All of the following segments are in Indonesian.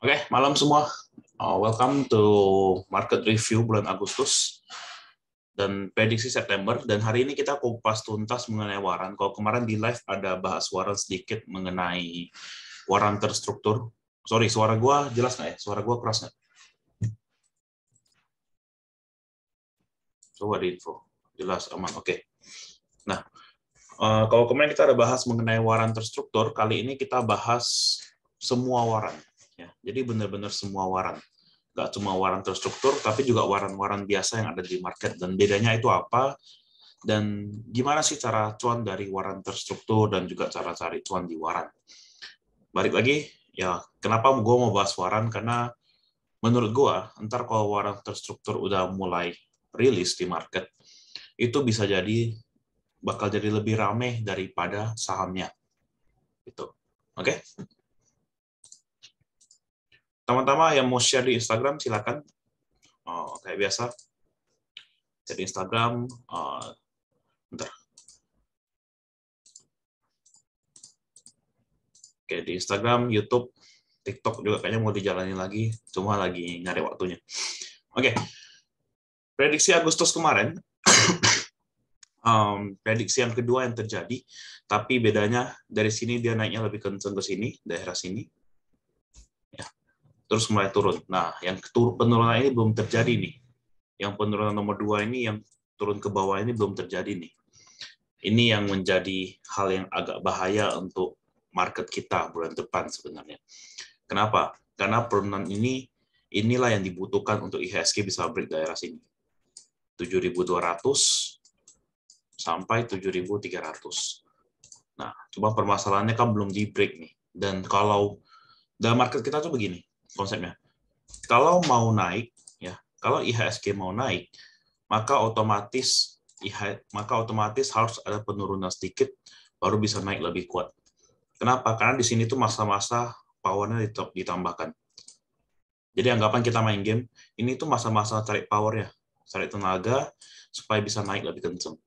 Oke, malam semua. Welcome to market review bulan Agustus dan prediksi September. Dan hari ini kita kupas tuntas mengenai waran. Kalau kemarin di live ada bahas waran sedikit mengenai waran terstruktur. Sorry, suara gua jelas nggak ya? Suara gua keras nggak? Coba di info. Jelas, aman. Oke. Nah, kalau kemarin kita ada bahas mengenai waran terstruktur, kali ini kita bahas semua waran. Ya, jadi benar-benar semua waran. Nggak cuma waran terstruktur, tapi juga waran-waran biasa yang ada di market. Dan bedanya itu apa? Dan gimana sih cara cuan dari waran terstruktur dan juga cara cari cuan di waran? Balik lagi, ya kenapa gue mau bahas waran? Karena menurut gue, ntar kalau waran terstruktur udah mulai rilis di market, itu bisa jadi bakal jadi lebih rame daripada sahamnya. Gitu. Oke? Teman-teman yang mau share di Instagram, silakan. Kayak biasa, di Instagram, bentar. Oke, di Instagram, YouTube, TikTok juga kayaknya mau dijalanin lagi, cuma lagi nyari waktunya. Oke, prediksi Agustus kemarin, prediksi yang kedua yang terjadi, tapi bedanya dari sini dia naiknya lebih kenceng ke sini, daerah sini, ya, terus mulai turun. Nah, yang penurunan ini belum terjadi nih. Yang penurunan nomor 2 ini, yang turun ke bawah ini belum terjadi nih. Ini yang menjadi hal yang agak bahaya untuk market kita bulan depan sebenarnya. Kenapa? Karena penurunan inilah yang dibutuhkan untuk IHSG bisa break daerah sini. 7.200 sampai 7.300. Nah, cuma permasalahannya kan belum di break nih. Dan kalau dalam market kita tuh begini konsepnya. Kalau mau naik, ya, kalau IHSG mau naik, maka otomatis harus ada penurunan sedikit baru bisa naik lebih kuat. Kenapa? Karena di sini tuh masa-masa powernya ditambahkan. Jadi anggapan kita main game, ini tuh masa-masa cari power ya, cari tenaga supaya bisa naik lebih kenceng.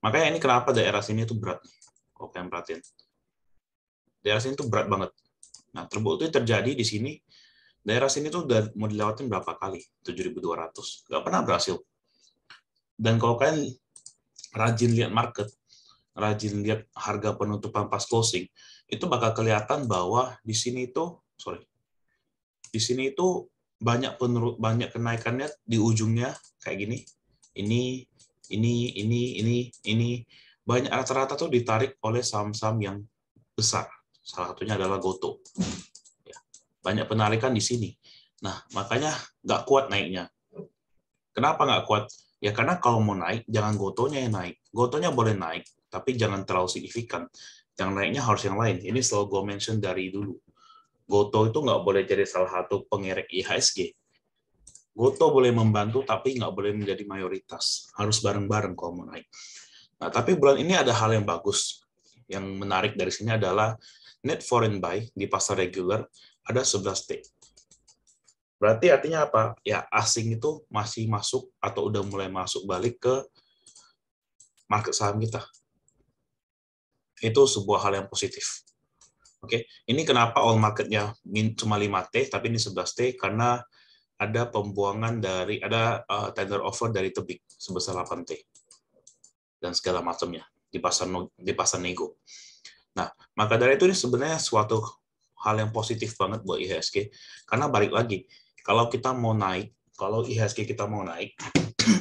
Makanya ini kenapa daerah sini tuh berat. Kalau kalian perhatiin. Daerah sini tuh berat banget. Nah, terbukti terjadi di sini. Daerah sini tuh udah mau dilewatin berapa kali? 7.200. Nggak pernah berhasil. Dan kalau kalian rajin lihat market, rajin lihat harga penutupan pas closing, itu bakal kelihatan bahwa di sini itu banyak kenaikannya di ujungnya kayak gini. Ini banyak rata-rata tuh ditarik oleh saham-saham yang besar. Salah satunya adalah Goto. Ya, banyak penarikan di sini. Nah, makanya nggak kuat naiknya. Kenapa nggak kuat? Ya karena kalau mau naik, jangan Gotonya yang naik. Gotonya boleh naik, tapi jangan terlalu signifikan. Yang naiknya harus yang lain. Ini selalu gue mention dari dulu. Goto itu nggak boleh jadi salah satu pengerek IHSG. Goto boleh membantu, tapi nggak boleh menjadi mayoritas. Harus bareng-bareng kalau mau naik. Nah, tapi bulan ini ada hal yang bagus. Yang menarik dari sini adalah net foreign buy di pasar reguler ada 11 T. Berarti artinya apa? Ya, asing itu masih masuk atau udah mulai masuk balik ke market saham kita. Itu sebuah hal yang positif. Oke, ini kenapa all marketnya cuma 5T, tapi ini 11T, karena ada tender offer dari Tebik sebesar 8T. Dan segala macamnya di pasar nego. Nah, maka dari itu ini sebenarnya suatu hal yang positif banget buat IHSG, karena balik lagi, kalau IHSG kita mau naik,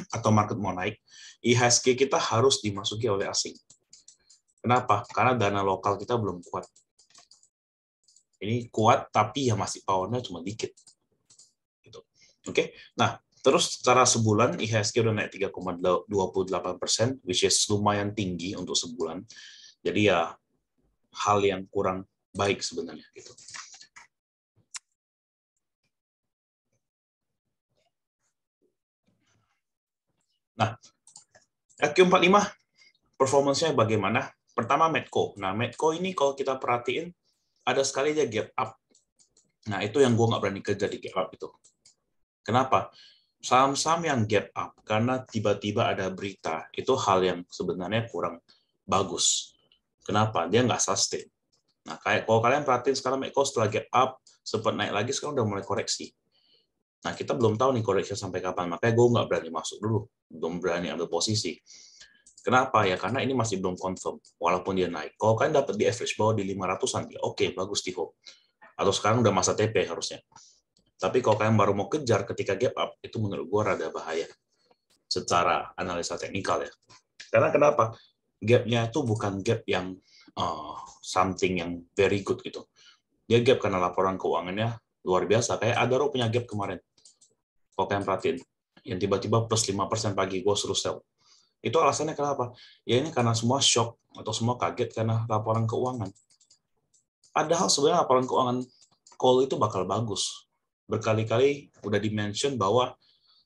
atau market mau naik, IHSG kita harus dimasuki oleh asing. Kenapa? Karena dana lokal kita belum kuat. Ini kuat, tapi ya masih powernya cuma dikit. Gitu. Oke, nah terus secara sebulan IHSG udah naik 3,28%, which is lumayan tinggi untuk sebulan. Jadi ya hal yang kurang baik sebenarnya gitu. Nah, Q45 performance-nya bagaimana? Pertama Medco. Nah, Medco ini kalau kita perhatiin ada sekali dia gap up. Nah, itu yang gue nggak berani kerja di gap up itu. Kenapa? Saham-saham yang gap up karena tiba-tiba ada berita, itu hal yang sebenarnya kurang bagus. Kenapa? Dia nggak sustain. Nah, kalau kalian perhatiin sekarang Meko setelah gap up, sempat naik lagi, sekarang udah mulai koreksi. Nah, kita belum tahu nih koreksi sampai kapan, makanya gue nggak berani masuk dulu, belum berani ambil posisi. Kenapa? Ya karena ini masih belum confirm, walaupun dia naik. Kalau kalian dapat di average bawah di 500-an, ya oke, bagus di hold. Atau sekarang udah masa TP harusnya. Tapi kalau kalian baru mau kejar ketika gap up, itu menurut gue rada bahaya secara analisa teknikal ya. Karena kenapa? Gap-nya itu bukan gap yang something yang very good gitu. Dia gap karena laporan keuangannya luar biasa. Kayak Adaro punya gap kemarin. Kalau kalian perhatiin, yang tiba-tiba plus 5% pagi, gue suruh sell. Itu alasannya kenapa? Ya ini karena semua shock atau semua kaget karena laporan keuangan. Padahal sebenarnya laporan keuangan call itu bakal bagus. Berkali-kali udah di-mention bahwa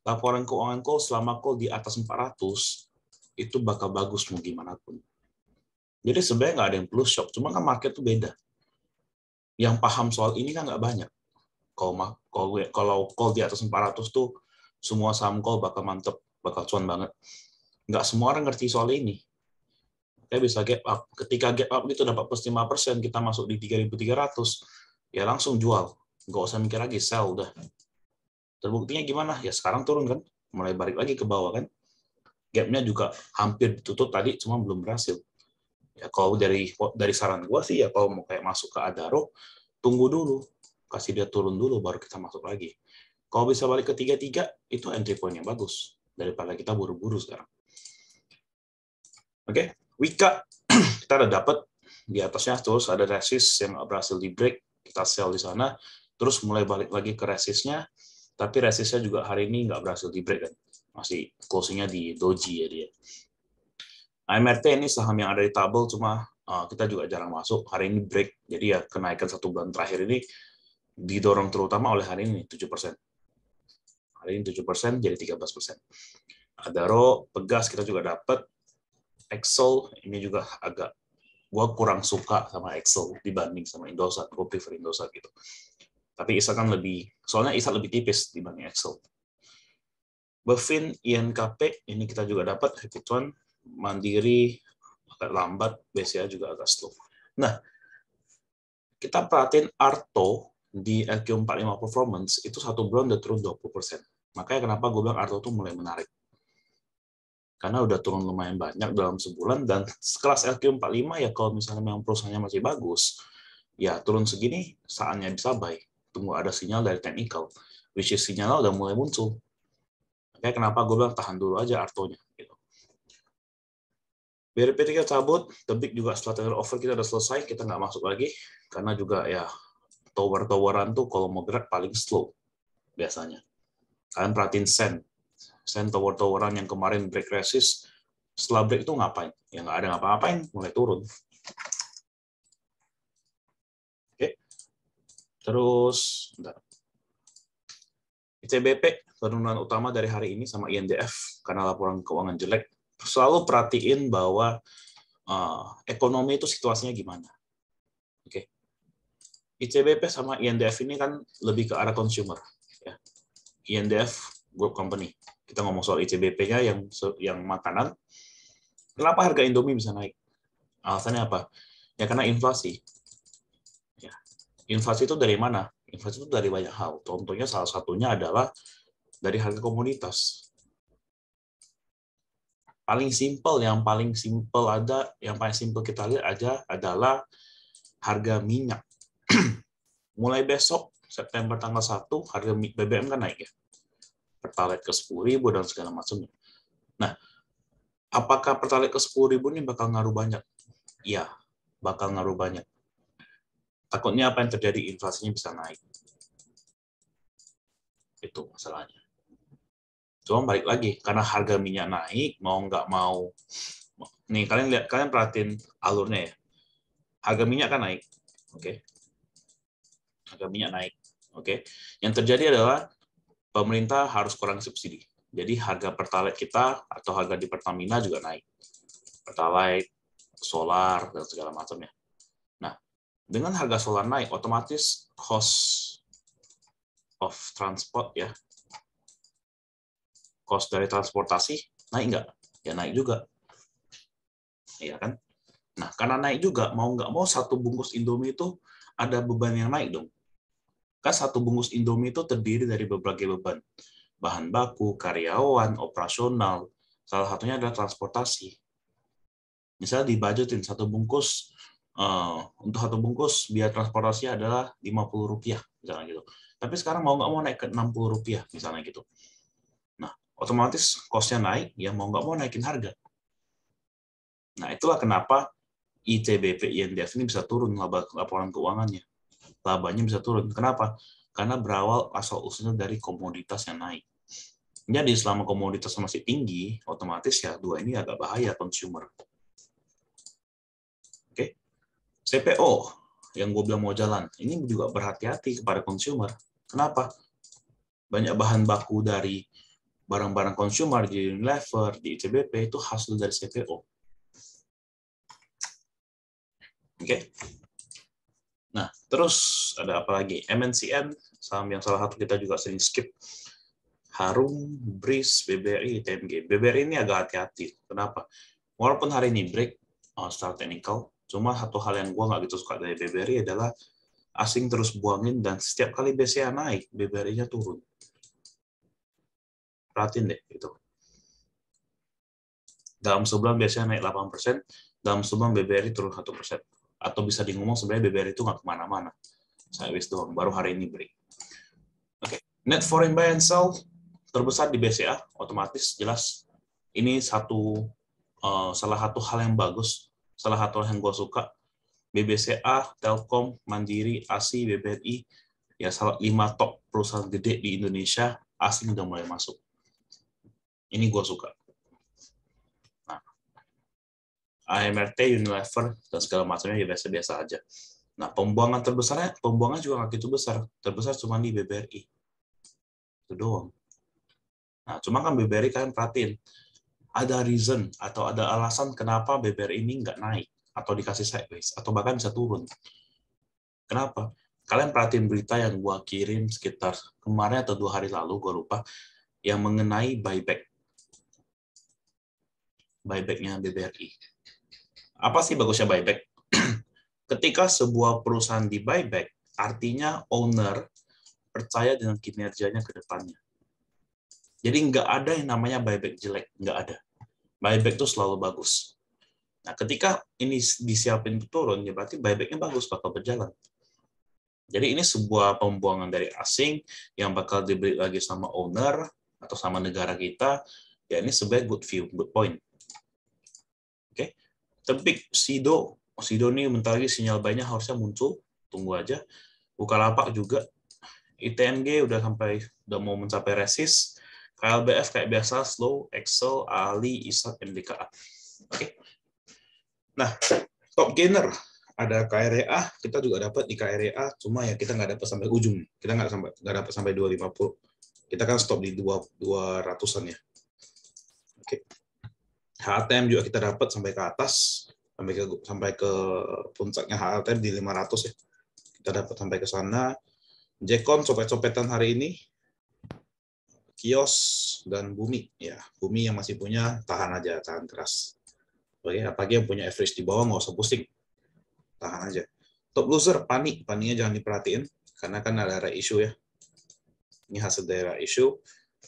laporan keuangan call selama call di atas 400 itu bakal bagus mau gimana pun. Jadi sebenarnya nggak ada yang perlu shock, cuma kan market tuh beda. Yang paham soal ini kan nggak banyak. Kalau call di atas 400 tuh semua saham call bakal mantep, bakal cuan banget. Nggak semua orang ngerti soal ini. Kita bisa gap up. Ketika gap up itu dapat plus 5%, kita masuk di 3.300, ya langsung jual. Nggak usah mikir lagi, sell udah. Terbuktinya gimana? Ya sekarang turun kan, mulai balik lagi ke bawah kan. Gapnya juga hampir ditutup tadi, cuma belum berhasil. Ya kalau dari saran gue sih ya kalau mau kayak masuk ke Adaro, tunggu dulu, kasih dia turun dulu baru kita masuk lagi. Kalau bisa balik ke 33 itu entry point yang bagus daripada kita buru-buru sekarang. Oke, Wika kita udah dapat di atasnya, terus ada resist yang berhasil di break, kita sell di sana, terus mulai balik lagi ke resistnya, tapi resistnya juga hari ini nggak berhasil di break kan, masih closingnya di doji ya dia. AMRT ini saham yang ada di tabel, cuma kita juga jarang masuk. Hari ini break, jadi ya kenaikan 1 bulan terakhir ini didorong terutama oleh hari ini 7%. Hari ini 7%, jadi 13%. Adaro, Pegas kita juga dapat. Excel, ini juga agak, gue kurang suka sama Excel dibanding sama Indosat. Gue prefer Indosat gitu. Tapi ISA kan soalnya ISA lebih tipis dibanding Excel. Bevin, INKP, ini kita juga dapat. Happy Tuan, Mandiri agak lambat, BCA juga agak slow. Nah, kita perhatiin Arto di LQ45 Performance itu 1 bulan udah turun 20%. Makanya kenapa gue bilang Arto tuh mulai menarik. Karena udah turun lumayan banyak dalam sebulan, dan sekelas LQ45 ya kalau misalnya memang perusahaannya masih bagus, ya turun segini saatnya bisa buy. Tunggu ada sinyal dari technical, which is sinyalnya udah mulai muncul. Makanya kenapa gue bilang tahan dulu aja Artonya. Gitu. BRP kita cabut, Tebik juga setelah tender offer kita udah selesai, kita nggak masuk lagi, karena juga ya tower-toweran tuh kalau mau gerak paling slow biasanya. Kalian perhatiin Sen tower-toweran yang kemarin break resist, setelah break itu ngapain? Ya nggak ada ngapa-ngapain, mulai turun. Oke. Terus, bentar. ICBP, penurunan utama dari hari ini sama INDF, karena laporan keuangan jelek. Selalu perhatiin bahwa ekonomi itu situasinya gimana. Oke. ICBP sama INDF ini kan lebih ke arah consumer. Ya. INDF, group company. Kita ngomong soal ICBP-nya yang makanan. Kenapa harga Indomie bisa naik? Alasannya apa? Ya karena inflasi. Ya. Inflasi itu dari mana? Inflasi itu dari banyak hal. Contohnya salah satunya adalah dari harga komoditas. Yang paling simpel kita lihat aja adalah harga minyak. Mulai besok September tanggal 1 harga BBM kan naik ya. Pertalite ke 10.000 dan segala macamnya. Nah, apakah Pertalite ke 10.000 ini bakal ngaruh banyak? Iya, bakal ngaruh banyak. Takutnya apa yang terjadi, inflasinya bisa naik. Itu masalahnya. Cuma balik lagi, karena harga minyak naik, mau nggak mau. Nih, kalian perhatiin alurnya ya. Harga minyak kan naik. Oke. Harga minyak naik. Oke. Yang terjadi adalah pemerintah harus kurangi subsidi. Jadi harga Pertalite kita atau harga di Pertamina juga naik. Pertalite, solar, dan segala macamnya. Nah, dengan harga solar naik, otomatis cost of transport ya, cost dari transportasi naik nggak? Ya naik juga. Iya kan? Nah, karena naik juga, mau nggak mau satu bungkus Indomie itu ada beban yang naik dong. Kan satu bungkus Indomie itu terdiri dari berbagai beban. Bahan baku, karyawan, operasional, salah satunya adalah transportasi. Misalnya dibajetin satu bungkus, untuk satu bungkus biaya transportasi adalah Rp50, misalnya gitu. Tapi sekarang mau nggak mau naik ke Rp60, misalnya gitu. Nah, otomatis cost-nya naik, ya mau nggak mau naikin harga. Nah, itulah kenapa ITBP INDF ini bisa turun laporan keuangannya. Labanya bisa turun. Kenapa? Karena berawal asal-usulnya dari komoditas yang naik. Jadi selama komoditas masih tinggi, otomatis ya dua ini agak bahaya consumer. Oke, CPO yang gue bilang mau jalan, ini juga berhati-hati kepada consumer. Kenapa? Banyak bahan baku dari barang-barang consumer di Unilever, di ITBP itu hasil dari CPO. Oke. Nah, terus ada apa lagi? MNCN, saham yang salah satu kita juga sering skip. Harum, BRIS, BBRI, TMG. BBRI ini agak hati-hati. Kenapa? Walaupun hari ini break secara technical, cuma satu hal yang gue nggak gitu suka dari BBRI adalah asing terus buangin dan setiap kali BCA naik, BBRI-nya turun. Perhatiin deh, gitu. Dalam sebulan BCA naik 8%, dalam sebulan BBRI turun 1%. Atau bisa ngomong sebenarnya BBRI itu nggak kemana-mana. Saya wis doang, baru hari ini break. Oke, net foreign buy and sell terbesar di BCA, otomatis jelas ini salah satu hal yang bagus, salah satu hal yang gue suka. BBCA, Telkom, Mandiri, ASI, BBRI, ya 5 top perusahaan gede di Indonesia, asing udah mulai masuk. Ini gue suka. Nah, AMRT, Unilever, dan segala macamnya ya biasa-biasa aja. Nah, pembuangan juga nggak gitu besar. Terbesar cuma di BBRI. Itu doang. Nah, cuma kan BBRI kalian perhatiin, ada reason atau ada alasan kenapa BBRI ini nggak naik, atau dikasih sideways, atau bahkan bisa turun. Kenapa? Kalian perhatiin berita yang gua kirim sekitar kemarin atau 2 hari lalu, gua lupa, yang mengenai buyback-nya BBRI. Apa sih bagusnya buyback? Ketika sebuah perusahaan di buyback, artinya owner percaya dengan kinerjanya ke depannya. Jadi nggak ada yang namanya buyback jelek, nggak ada. Buyback itu selalu bagus. Nah, ketika ini disiapin turun, ya berarti buyback-nya bagus, bakal berjalan. Jadi ini sebuah pembuangan dari asing yang bakal dibeli lagi sama owner atau sama negara kita, ya ini sebagai good view, good point. Oke, Tebik, Sido ini bentar lagi sinyal buy-nya harusnya muncul, tunggu aja. Bukalapak juga, ITMG udah mau mencapai resist. KLBF kayak biasa slow, Excel, Ali, ISAT, MDKA. Oke. Nah, top gainer ada KRA, kita juga dapat di KRA, cuma ya kita nggak dapat sampai ujung. Kita nggak dapat sampai 250. Kita kan stop di 200-an ya. Oke. HTM juga kita dapat sampai ke atas, sampai ke puncaknya HTM di 500 ya. Kita dapat sampai ke sana. Jekon copet-copetan hari ini. Kios dan Bumi ya. Bumi yang masih punya tahan aja, tahan keras. Oke, apalagi yang punya average di bawah nggak usah pusing. Tahan aja. Top loser, Paniknya jangan diperhatiin, karena kan ada issue ya. Ini hasil daerah issue.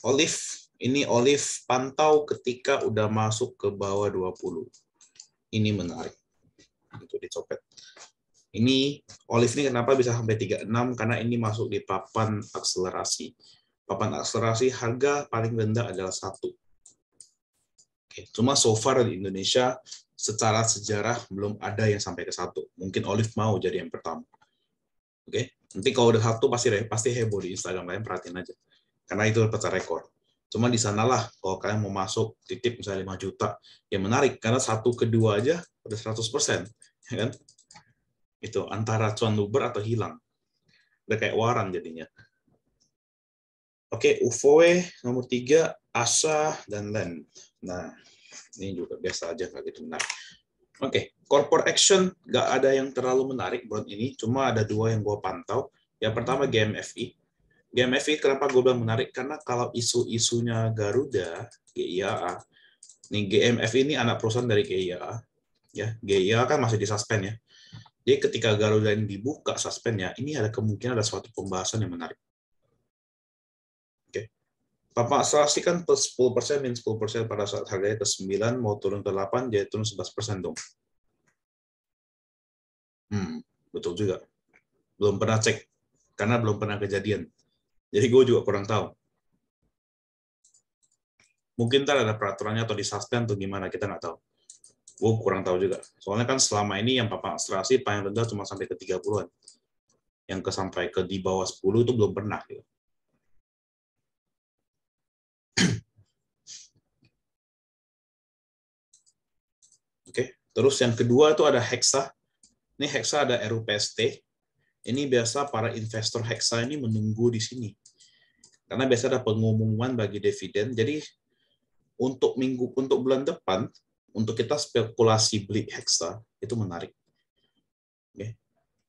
Olive pantau ketika udah masuk ke bawah 20. Ini menarik. Itu dicopet. Ini Olive ini kenapa bisa sampai 36? Karena ini masuk di papan akselerasi. Papan akselerasi harga paling rendah adalah 1. Oke, cuma so far di Indonesia secara sejarah belum ada yang sampai ke 1. Mungkin Olive mau jadi yang pertama. Oke, nanti kalau udah 1 pasti heboh di Instagram, kalian perhatiin aja. Karena itu pecah rekor. Cuma di sanalah kalau kalian mau masuk titip misalnya 5 juta, ya menarik karena 1 ke 2 aja udah 100%, ya kan? Itu antara cuan luber atau hilang. Udah kayak waran jadinya. Oke, UFOE nomor 3, ASA dan LEN. Nah, ini juga biasa aja, nggak gitu menarik. Oke, corporate action nggak ada yang terlalu menarik buat ini, cuma ada 2 yang gue pantau. Yang pertama GMFI. GMFI kenapa gue bilang menarik? Karena kalau isu-isunya Garuda, GIAA, nih GMFI ini anak perusahaan dari GIAA, Ya, GIA kan masih di suspend ya. Jadi ketika Garuda ini dibuka suspendnya, ini ada kemungkinan ada suatu pembahasan yang menarik. Oke. Papa Astrasi kan plus 10%, min 10% pada saat harganya ke 9, mau turun ke 8, jadi turun 11% dong. Betul juga. Belum pernah cek, karena belum pernah kejadian. Jadi gue juga kurang tahu. Mungkin ntar ada peraturannya atau di suspend atau gimana, kita nggak tahu. Gue kurang tahu juga. Soalnya kan selama ini yang Papa Astrasi paling rendah cuma sampai ke 30-an. Yang sampai ke di bawah 10 itu belum pernah. Gitu. Oke. Terus yang kedua itu ada Hexa. Ini Hexa ada RUPST. Ini biasa para investor Hexa ini menunggu di sini. Karena biasa ada pengumuman bagi dividen. Jadi untuk bulan depan, untuk kita spekulasi beli Hexa itu menarik. Oke.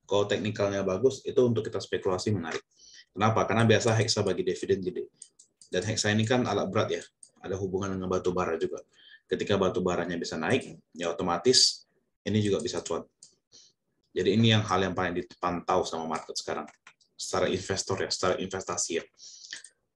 Kalau teknikalnya bagus, itu untuk kita spekulasi menarik. Kenapa? Karena biasa Hexa bagi dividen gede. Dan Hexa ini kan alat berat ya, ada hubungan dengan batu bara juga. Ketika batu baranya bisa naik, ya otomatis ini juga bisa cuan. Jadi ini hal yang paling dipantau sama market sekarang, secara investor ya, secara investasi ya.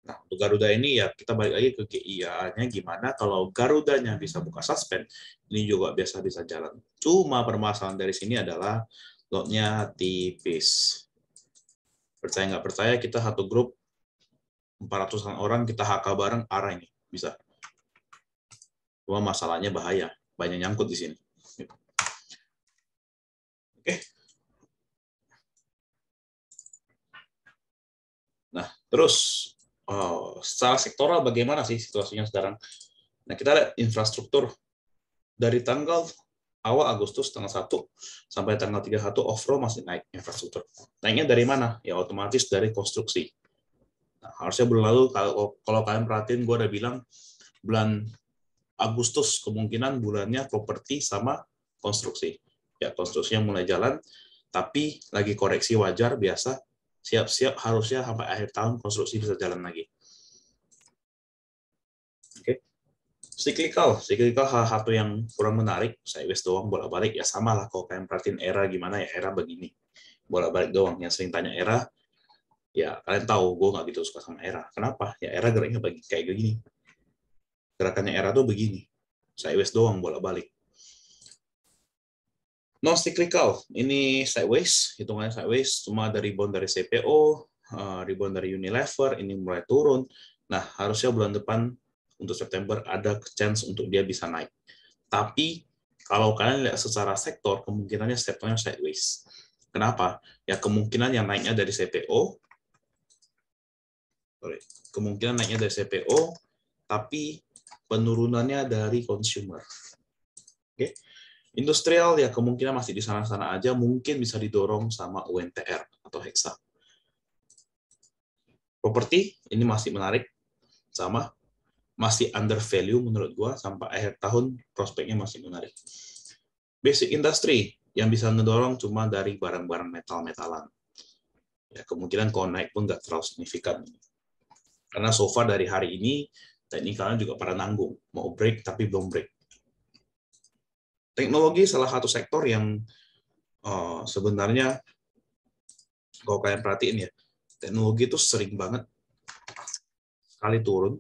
Nah, untuk Garuda ini ya kita balik lagi ke GIA-nya gimana kalau Garudanya bisa buka suspend, ini juga biasa bisa jalan. Cuma permasalahan dari sini adalah lotnya tipis. Percaya nggak percaya, kita satu grup 400-an orang kita HK bareng arah ini bisa. Cuma masalahnya bahaya, banyak nyangkut di sini. Oke. Nah, terus secara sektoral bagaimana sih situasinya sekarang? Nah, kita lihat infrastruktur dari tanggal awal Agustus tanggal 1 sampai tanggal 31 off-road masih naik infrastruktur. Naiknya dari mana? Ya otomatis dari konstruksi. Nah, harusnya berlalu kalau kalian perhatiin, gue udah bilang bulan Agustus kemungkinan bulannya properti sama konstruksi. Ya, konstruksinya mulai jalan, tapi lagi koreksi wajar biasa. Siap-siap harusnya sampai akhir tahun konstruksi bisa jalan lagi. Oke. Cyclical salah satu yang kurang menarik. Sideways doang bolak-balik ya, sama lah kalau kalian perhatiin era gimana ya, era begini. Bolak-balik doang. Yang sering tanya era, ya kalian tahu gue nggak gitu suka sama era. Kenapa? Ya era geraknya kayak begini. Gerakannya era tuh begini. Sideways doang bolak-balik. Non cyclical, ini sideways, hitungannya sideways, cuma ada rebound dari CPO, rebound dari Unilever, ini mulai turun. Nah, harusnya bulan depan untuk September ada chance untuk dia bisa naik. Tapi kalau kalian lihat secara sektor, kemungkinannya sektornya sideways. Kenapa? Ya kemungkinan yang naiknya dari CPO, tapi penurunannya dari consumer. Oke. Industrial ya kemungkinan masih di sana-sana aja, mungkin bisa didorong sama UNTR atau Hexa. Properti ini masih menarik, sama masih under value menurut gua, sampai akhir tahun prospeknya masih menarik. Basic industry yang bisa ngedorong cuma dari barang-barang metal-metalan. Ya kemungkinan kalau naik pun nggak terlalu signifikan. Karena so far dari hari ini teknikalnya juga pada nanggung, mau break tapi belum break. Teknologi salah satu sektor yang sebenarnya kalau kalian perhatiin ya, teknologi itu sering banget sekali turun,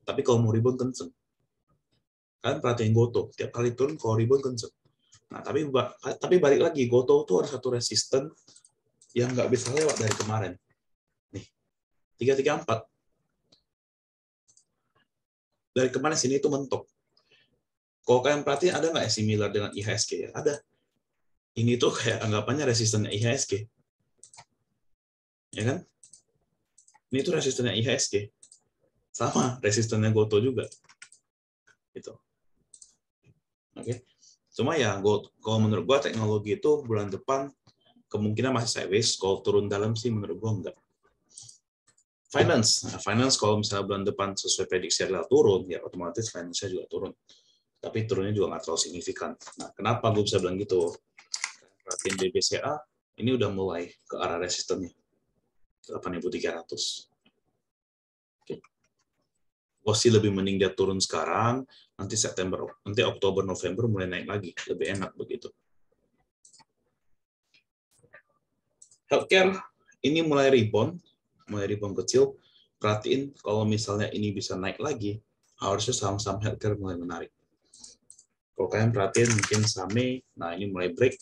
tapi kalau mau rebound kenceng. Kalian perhatiin Goto, tiap kali turun kalau rebound kenceng. Nah, tapi balik lagi, Goto itu ada satu resisten yang nggak bisa lewat dari kemarin. Nih, 334. Dari kemarin sini itu mentok. Kalau kalian perhatiin, ada nggak similar dengan IHSG? Ya? Ada. Ini tuh kayak anggapannya resistennya IHSG. Ya kan? Ini tuh resistennya IHSG. Sama, resistennya Goto juga. Gitu. Oke. Cuma ya, kalau menurut gua teknologi itu bulan depan kemungkinan masih sideways. Kalau turun dalam sih menurut gua enggak. Finance kalau misalnya bulan depan sesuai prediksi adalah turun, ya otomatis finance-nya juga turun. Tapi turunnya juga nggak terlalu signifikan. Nah, kenapa gue bisa bilang gitu? Perhatiin BBCA, ini udah mulai ke arah resistennya. 8.300. Oke. Pasti lebih mending dia turun sekarang, nanti Oktober, November mulai naik lagi, lebih enak begitu. Healthcare ini mulai rebound kecil. Perhatiin kalau misalnya ini bisa naik lagi, harusnya saham-saham healthcare mulai menarik. Kalau kalian perhatiin mungkin Same, nah ini mulai break.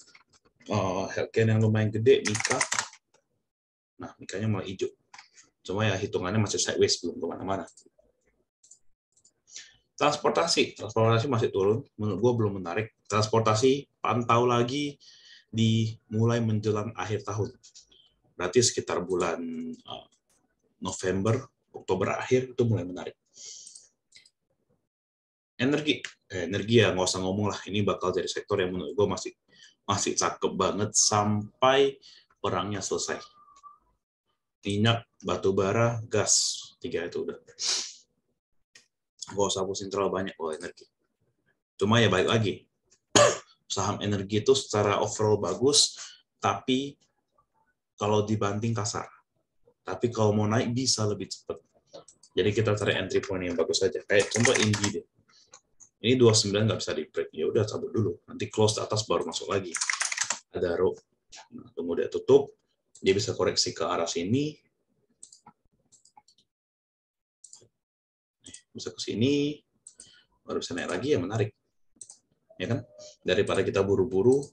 Healthcare yang lumayan gede, Mika. Nah, Mikanya mulai hijau. Cuma ya hitungannya masih sideways, belum kemana-mana. Transportasi masih turun. Menurut gue belum menarik. Transportasi pantau lagi di mulai menjelang akhir tahun. Berarti sekitar bulan November, Oktober akhir itu mulai menarik. Energi ya nggak usah ngomong lah. Ini bakal jadi sektor yang menurut gue masih cakep banget sampai perangnya selesai. Minyak, batu bara, gas, 3 itu udah. Gak usah pusing terlalu banyak kalau energi. Cuma ya balik lagi, saham energi itu secara overall bagus, tapi kalau dibanting kasar. Tapi kalau mau naik bisa lebih cepat. Jadi kita cari entry point yang bagus saja. Kayak contoh Indi deh. Ini 29 nggak bisa di break. Ya udah cabut dulu. Nanti close di atas baru masuk lagi. Ada row. Nah, tunggu dia tutup. Dia bisa koreksi ke arah sini. Bisa ke sini. Baru bisa naik lagi, ya menarik. Ya kan? Daripada kita buru-buru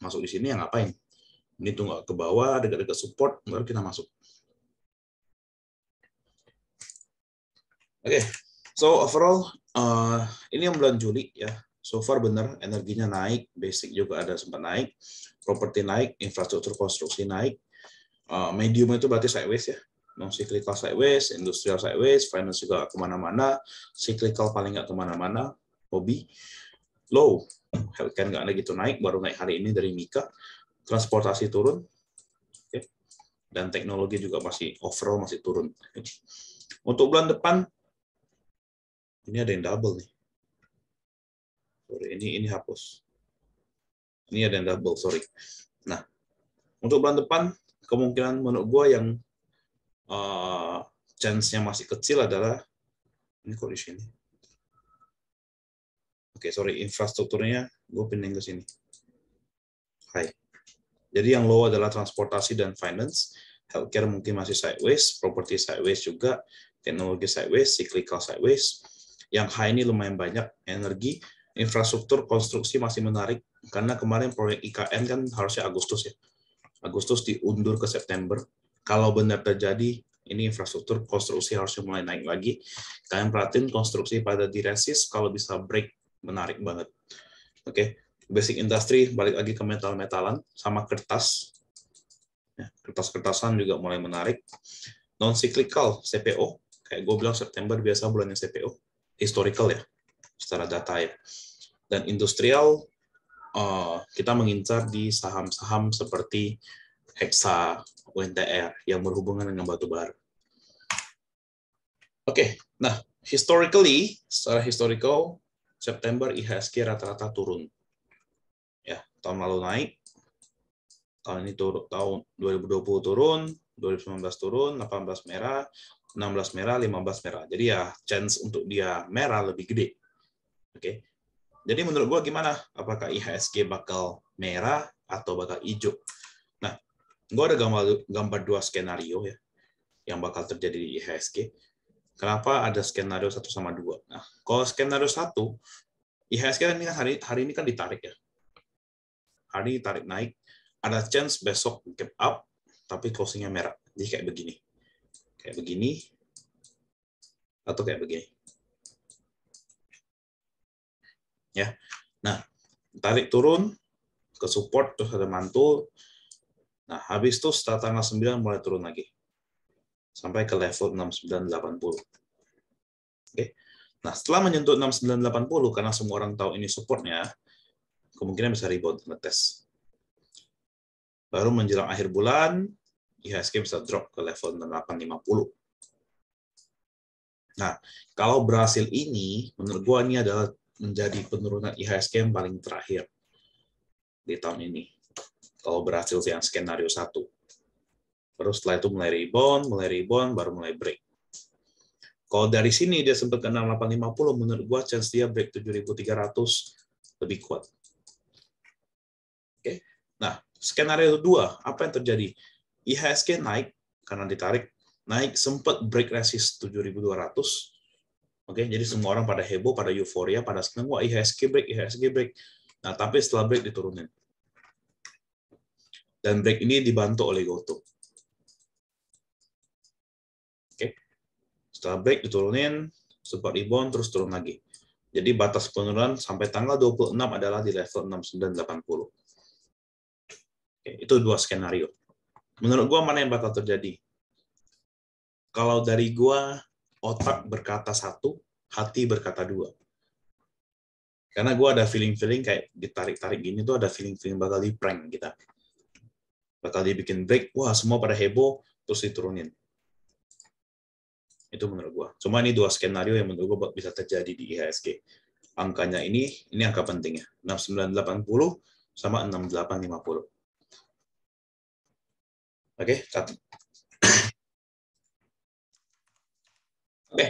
masuk di sini, ya ngapain? Ini tunggu ke bawah, dekat-dekat support, baru kita masuk. Oke, so overall, ini yang bulan Juli ya. So far benar, energinya naik, basic juga ada sempat naik, properti naik, infrastruktur konstruksi naik, medium itu berarti sideways ya, non-cyclical sideways, industrial sideways, finance juga kemana-mana, cyclical paling nggak kemana-mana, hobi, low, healthcare nggak ada gitu naik, baru naik hari ini dari Mika, transportasi turun, dan teknologi juga overall masih turun. Untuk bulan depan, ini ada yang double nih. Sorry, ini hapus. Ini ada yang double, sorry. Nah, untuk bulan depan, kemungkinan menurut gue yang chance-nya masih kecil adalah, ini kok di sini. Oke, sorry, infrastrukturnya gue pindahin ke sini. Hai. Jadi yang low adalah transportasi dan finance, healthcare mungkin masih sideways, property sideways juga, teknologi sideways, cyclical sideways. Yang high ini lumayan banyak, energi, infrastruktur, konstruksi masih menarik, karena kemarin proyek IKN kan harusnya Agustus ya. Agustus diundur ke September. Kalau benar terjadi, ini infrastruktur, konstruksi harusnya mulai naik lagi. Kalian perhatiin konstruksi pada di resist, kalau bisa break, menarik banget. Oke. Basic industry, balik lagi ke metal-metalan, sama kertas. Ya, kertas-kertasan juga mulai menarik. Non-cyclical, CPO. Kayak gue bilang September biasa bulannya CPO. Historical ya, secara data ya. Dan industrial, kita mengincar di saham-saham seperti Hexa, UNTR, yang berhubungan dengan batu bara. Oke, nah, secara historical, September IHSG rata-rata turun. Ya, tahun lalu naik, tahun ini tahun 2020 turun, 2019 turun, 18 merah, 16 merah, 15 merah. Jadi ya chance untuk dia merah lebih gede. Oke. Jadi menurut gua gimana? Apakah IHSG bakal merah atau bakal hijau? Nah, gua ada gambar 2 skenario ya yang bakal terjadi di IHSG. Kenapa ada skenario 1 sama 2? Nah, kalau skenario 1, IHSG kan hari ini kan ditarik ya. Hari ini tarik naik, ada chance besok gap up, tapi closingnya merah. Jadi kayak begini. Kayak begini, atau kayak begini. Ya. Nah, tarik turun, ke support, terus ada mantul. Nah, habis itu setelah tanggal 9 mulai turun lagi. Sampai ke level 6980. Oke. Nah, setelah menyentuh 6980, karena semua orang tahu ini supportnya, kemungkinan bisa rebound ngetes. Baru menjelang akhir bulan, IHSG bisa drop ke level 6850. Nah, kalau berhasil ini, menurut gua ini adalah menjadi penurunan IHSG yang paling terakhir di tahun ini. Kalau berhasil yang skenario 1. Terus setelah itu mulai rebound, baru mulai break. Kalau dari sini dia sempat ke 6850, menurut gua chance dia break 7300 lebih kuat. Oke. Nah, skenario 2, apa yang terjadi? IHSG naik karena ditarik, naik sempat break resist 7200. Oke, jadi semua orang pada heboh, pada euforia, pada senang, wah IHSG break, IHSG break. Nah, tapi setelah break diturunin. Dan break ini dibantu oleh Goto. Oke. Setelah break diturunin, sempat rebound, terus turun lagi. Jadi batas penurunan sampai tanggal 26 adalah di level 6980. Oke, itu dua skenario. Menurut gua mana yang bakal terjadi? Kalau dari gua, otak berkata satu, hati berkata dua. Karena gua ada feeling-feeling kayak ditarik-tarik gini tuh ada feeling-feeling bakal di prank kita. Bakal dibikin break, wah semua pada heboh, terus diturunin. Itu menurut gua. Cuma ini dua skenario yang menurut gua bisa terjadi di IHSG. Angkanya ini angka pentingnya. 6980 sama 6850. Oke, catat. Oke,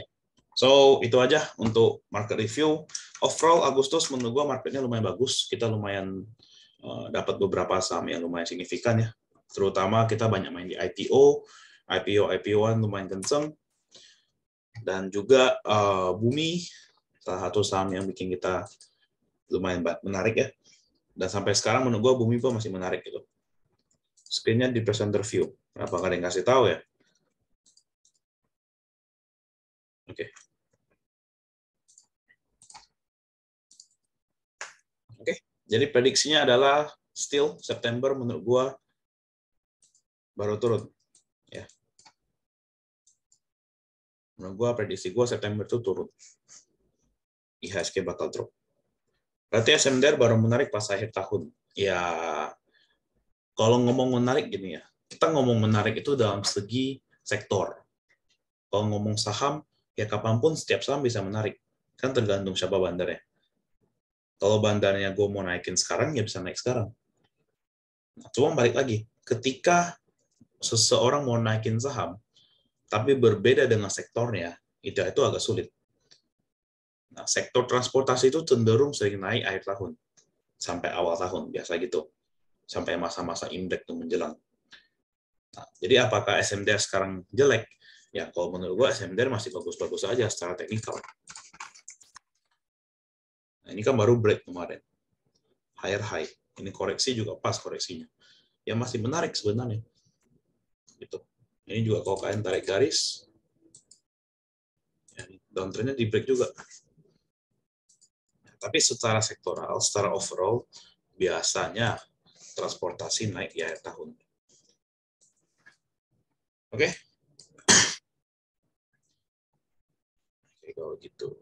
so itu aja untuk market review. Overall Agustus menurut gua marketnya lumayan bagus. Kita lumayan dapat beberapa saham yang lumayan signifikan ya. Terutama kita banyak main di IPO, IPO-an lumayan kenceng. Dan juga Bumi, salah satu saham yang bikin kita lumayan menarik ya. Dan sampai sekarang menurut gua Bumi pun masih menarik gitu. Screen-nya di presenter view. Kenapa nggak ada yang kasih tahu ya? Oke. Oke. Jadi prediksinya adalah still September menurut gua baru turun. Ya. Menurut gua prediksi gua September itu turun. IHSG bakal drop. Berarti SMDR baru menarik pas akhir tahun. Ya, kalau ngomong menarik gini ya, kita ngomong menarik itu dalam segi sektor. Kalau ngomong saham, ya kapanpun setiap saham bisa menarik. Kan tergantung siapa bandarnya. Kalau bandarnya gue mau naikin sekarang, ya bisa naik sekarang. Nah, cuma balik lagi, ketika seseorang mau naikin saham, tapi berbeda dengan sektornya, itu agak sulit. Nah, sektor transportasi itu cenderung sering naik akhir tahun, sampai awal tahun, biasa gitu. Sampai masa-masa Imlek itu menjelang. Nah, jadi apakah SMDR sekarang jelek? Ya, kalau menurut gua SMDR masih bagus-bagus aja secara teknikal. Nah, ini kan baru break kemarin. Higher high. Ini koreksi juga pas koreksinya. Ya masih menarik sebenarnya. Gitu. Ini juga kalau kalian tarik garis, ya, downtrendnya di break juga. Nah, tapi secara sektoral, secara overall, biasanya transportasi naik di akhir tahun. Oke? Oke, kalau gitu.